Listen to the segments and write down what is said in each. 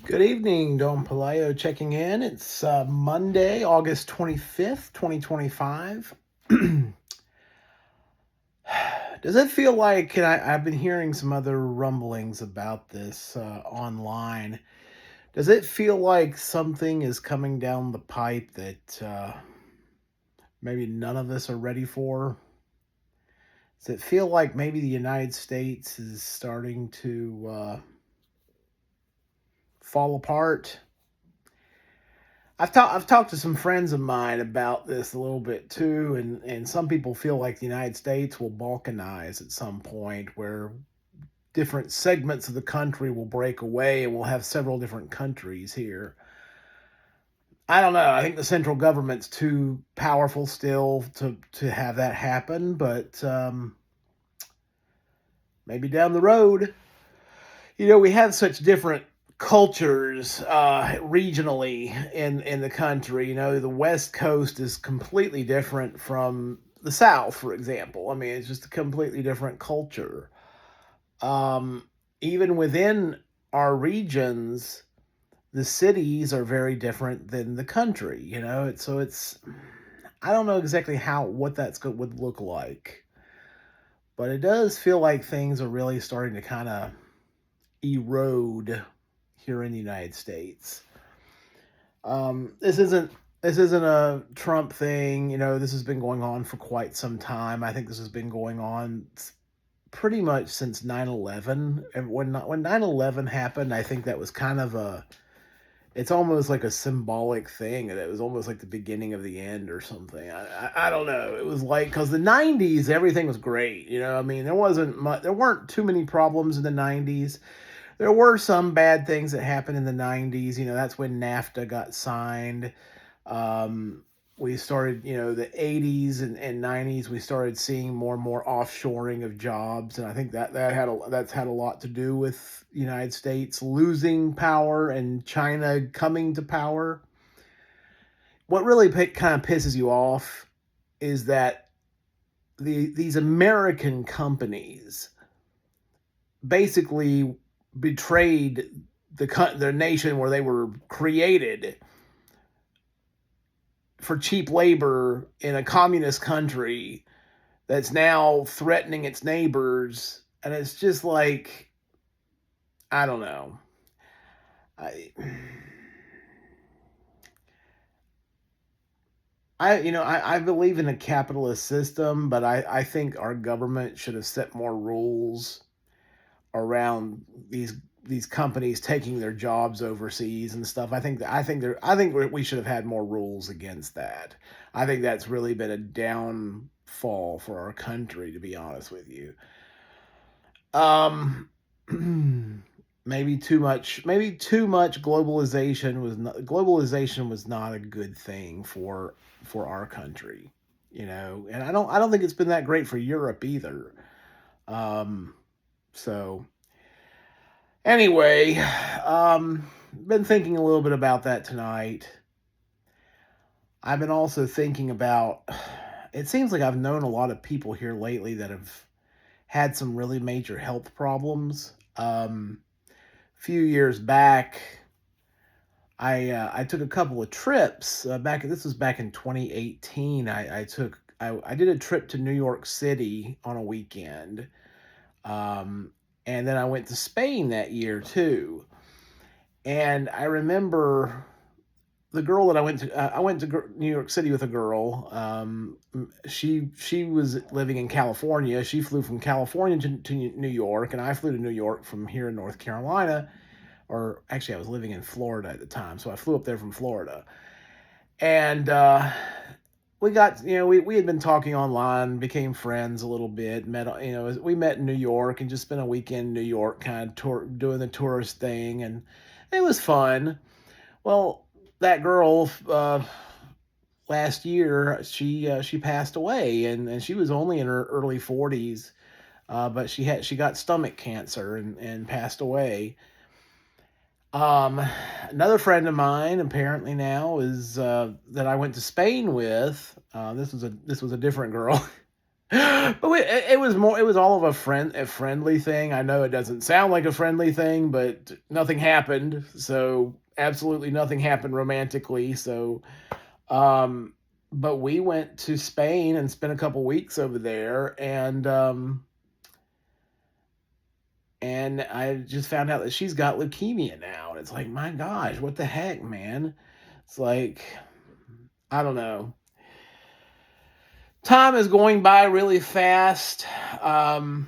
Good evening, Don Palayo checking in. It's Monday, August 25th, 2025. Does it feel like, and I've been hearing some other rumblings about this online, does it feel like something is coming down the pipe that maybe none of us are ready for? Does it feel like maybe the United States is starting to fall apart? I've talked to some friends of mine about this a little bit too, and some people feel like the United States will balkanize at some point, where different segments of the country will break away, and we'll have several different countries here. I don't know. I think the central government's too powerful still to have that happen, but maybe down the road. We have such different cultures regionally in the country. The West Coast is completely different from the South, for example. I mean, it's just a completely different culture. Even within our regions, the cities are very different than the country. It's I don't know exactly what would look like, but it does feel like things are really starting to kind of erode here in the United States. This isn't a Trump thing. This has been going on for quite some time. I think this has been going on pretty much since 9/11. And when 9/11 happened, I think that was kind of it's almost like a symbolic thing, and it was almost like the beginning of the end or something. I don't know. It was like, because the 90s, everything was great. I mean, there weren't too many problems in the 90s. There were some bad things that happened in the 90s. That's when NAFTA got signed. We started, the 80s and 90s, we started seeing more and more offshoring of jobs. And I think that's had a lot to do with the United States losing power and China coming to power. What really kind of pisses you off is that these American companies basically betrayed their nation where they were created for cheap labor in a communist country that's now threatening its neighbors. And it's just like, I don't know. I I believe in a capitalist system, but I think our government should have set more rules around these companies taking their jobs overseas and stuff. I think we should have had more rules against that. I think that's really been a downfall for our country, to be honest with you. Um, maybe too much globalization was not a good thing for our country. And I don't think it's been that great for Europe either. So anyway, been thinking a little bit about that tonight. I've been also thinking about, it seems like I've known a lot of people here lately that have had some really major health problems. A few years back, I took a couple of trips back. This was back in 2018. I did a trip to New York City on a weekend. And then I went to Spain that year too. And I remember the girl that I went to New York City with a girl. She was living in California. She flew from California to New York, and I flew to New York from here in North Carolina. Or actually, I was living in Florida at the time, so I flew up there from Florida. And we had been talking online, became friends a little bit, we met in New York and just spent a weekend in New York, kind of doing the tourist thing, and it was fun. Well, that girl, last year, she passed away, and she was only in her early 40s, but she got stomach cancer and passed away. Um, Another friend of mine, apparently now, is that I went to Spain with. This was a different girl. But it was all of a friendly thing. I know it doesn't sound like a friendly thing, but nothing happened. So absolutely nothing happened romantically. So um but we went to Spain and spent a couple weeks over there, and I just found out that she's got leukemia now. And it's like, my gosh, what the heck, man? It's like, I don't know. Time is going by really fast. Um,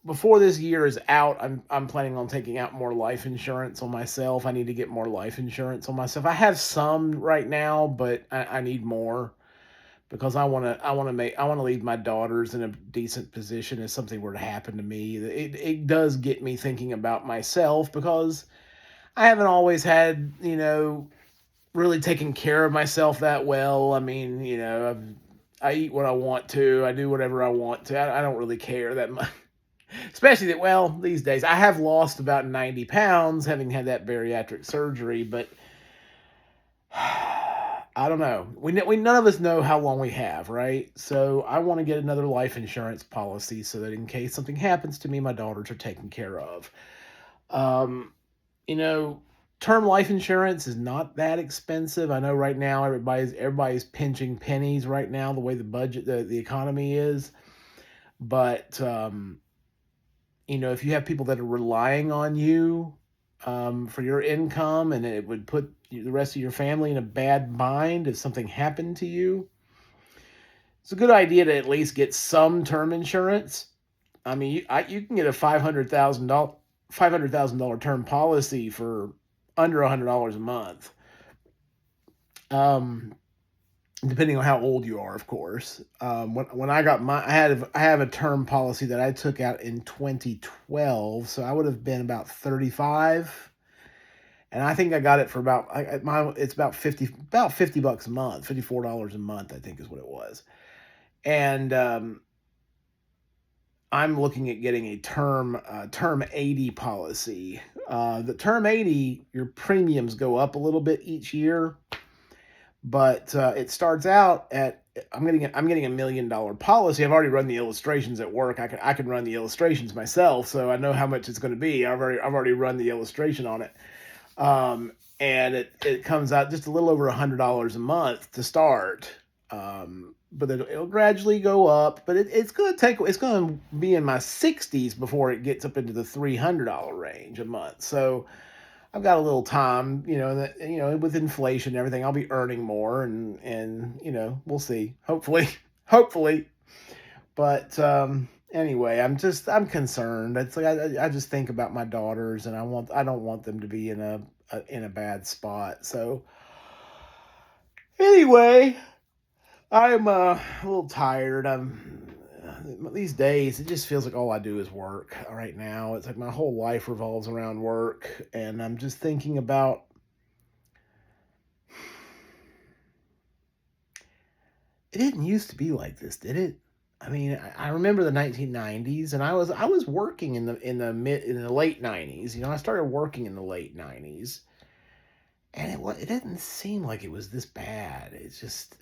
Before this year is out, I'm planning on taking out more life insurance on myself. I need to get more life insurance on myself. I have some right now, but I need more because I want to leave my daughters in a decent position if something were to happen to me. It does get me thinking about myself because I haven't always had, really taken care of myself that well. I mean, I eat what I want to. I do whatever I want to. I don't really care that much. Especially that, well, these days I have lost about 90 pounds having had that bariatric surgery, but I don't know. We none of us know how long we have, right? So I want to get another life insurance policy so that in case something happens to me, my daughters are taken care of. Um, you know, Term life insurance is not that expensive. I know right now everybody's pinching pennies right now the way the economy is, but if you have people that are relying on you for your income, and it would put the rest of your family in a bad mind if something happened to you, it's a good idea to at least get some term insurance. I mean, you can get a $500,000 term policy for under $100 a month. Um, Depending on how old you are, of course. When I have a term policy that I took out in 2012, so I would have been about 35, and I think I got it for it's about 50 bucks a month, $54 a month, I think is what it was. And I'm looking at getting a term 80 policy. The term 80, your premiums go up a little bit each year, but it starts out at I'm getting $1 million policy. I've already run the illustrations at work. I can run the illustrations myself, so I know how much it's going to be. I've already run the illustration on it, and it comes out just a little over $100 a month to start. But it'll gradually go up. But it's going to be in my 60s before it gets up into the $300 range a month. So I've got a little time, with inflation and everything, I'll be earning more, and we'll see. Hopefully, hopefully. But anyway, I'm concerned. It's like I just think about my daughters, and I don't want them to be in a bad spot. So anyway, I'm a little tired. These days, it just feels like all I do is work right now. It's like my whole life revolves around work, and I'm just thinking about it didn't used to be like this, did it? I mean, I remember the 1990s, and I was working in the late 90s. I started working in the late 90s, and it didn't seem like it was this bad. It's just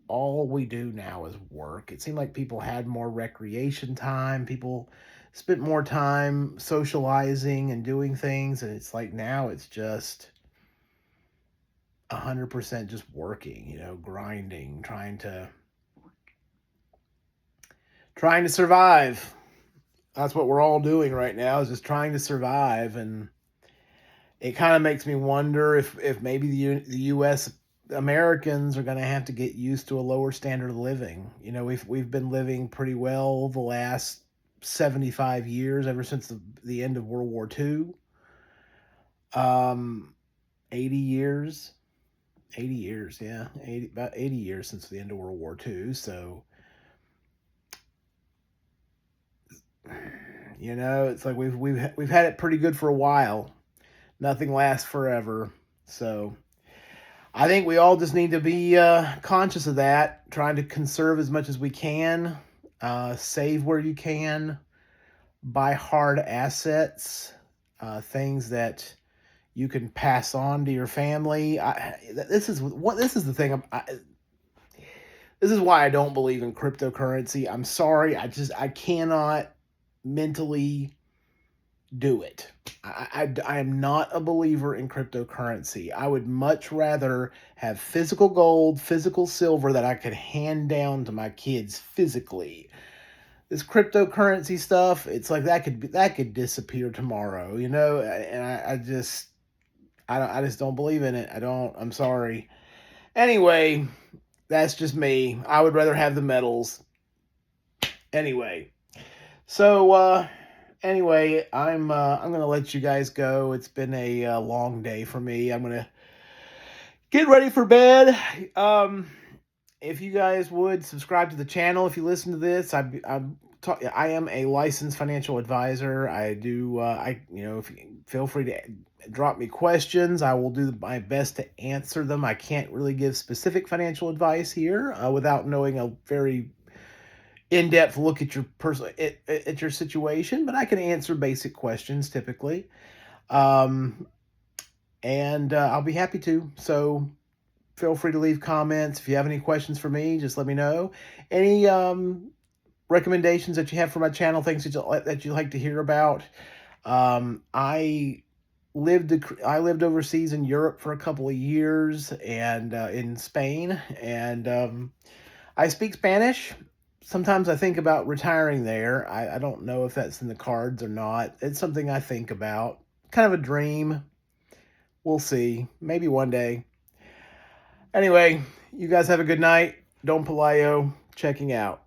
all we do now is work. It seemed like people had more recreation time. People spent more time socializing and doing things, and it's like now it's just 100% just working. Grinding, trying to survive. That's what we're all doing right now, is just trying to survive. And it kind of makes me wonder if maybe the U.S. Americans are going to have to get used to a lower standard of living. We've been living pretty well the last 75 years, ever since the end of World War II. 80 years, 80 years, yeah, about 80 years since the end of World War II. So, it's like we've had it pretty good for a while. Nothing lasts forever. So I think we all just need to be conscious of that, trying to conserve as much as we can, save where you can, buy hard assets, things that you can pass on to your family. This is the thing. This is why I don't believe in cryptocurrency. I'm sorry. I cannot mentally do it. I am not a believer in cryptocurrency. I would much rather have physical gold, physical silver that I could hand down to my kids physically. This cryptocurrency stuff, it's like that could disappear tomorrow, and I just don't believe in it. I don't. I'm sorry. Anyway, that's just me. I would rather have the metals. Anyway, so I'm gonna let you guys go. It's been a long day for me. I'm gonna get ready for bed. If you guys would subscribe to the channel, if you listen to this, I am a licensed financial advisor. I do. If you feel free to drop me questions, I will do my best to answer them. I can't really give specific financial advice here without knowing a very in-depth look at your at your situation, but I can answer basic questions typically, um, and I'll be happy to. So feel free to leave comments if you have any questions for me. Just let me know. Any recommendations that you have for my channel, things that you like to hear about. I I lived overseas in Europe for a couple of years and in Spain, and I speak Spanish. Sometimes I think about retiring there. I don't know if that's in the cards or not. It's something I think about. Kind of a dream. We'll see. Maybe one day. Anyway, you guys have a good night. Don Pelayo checking out.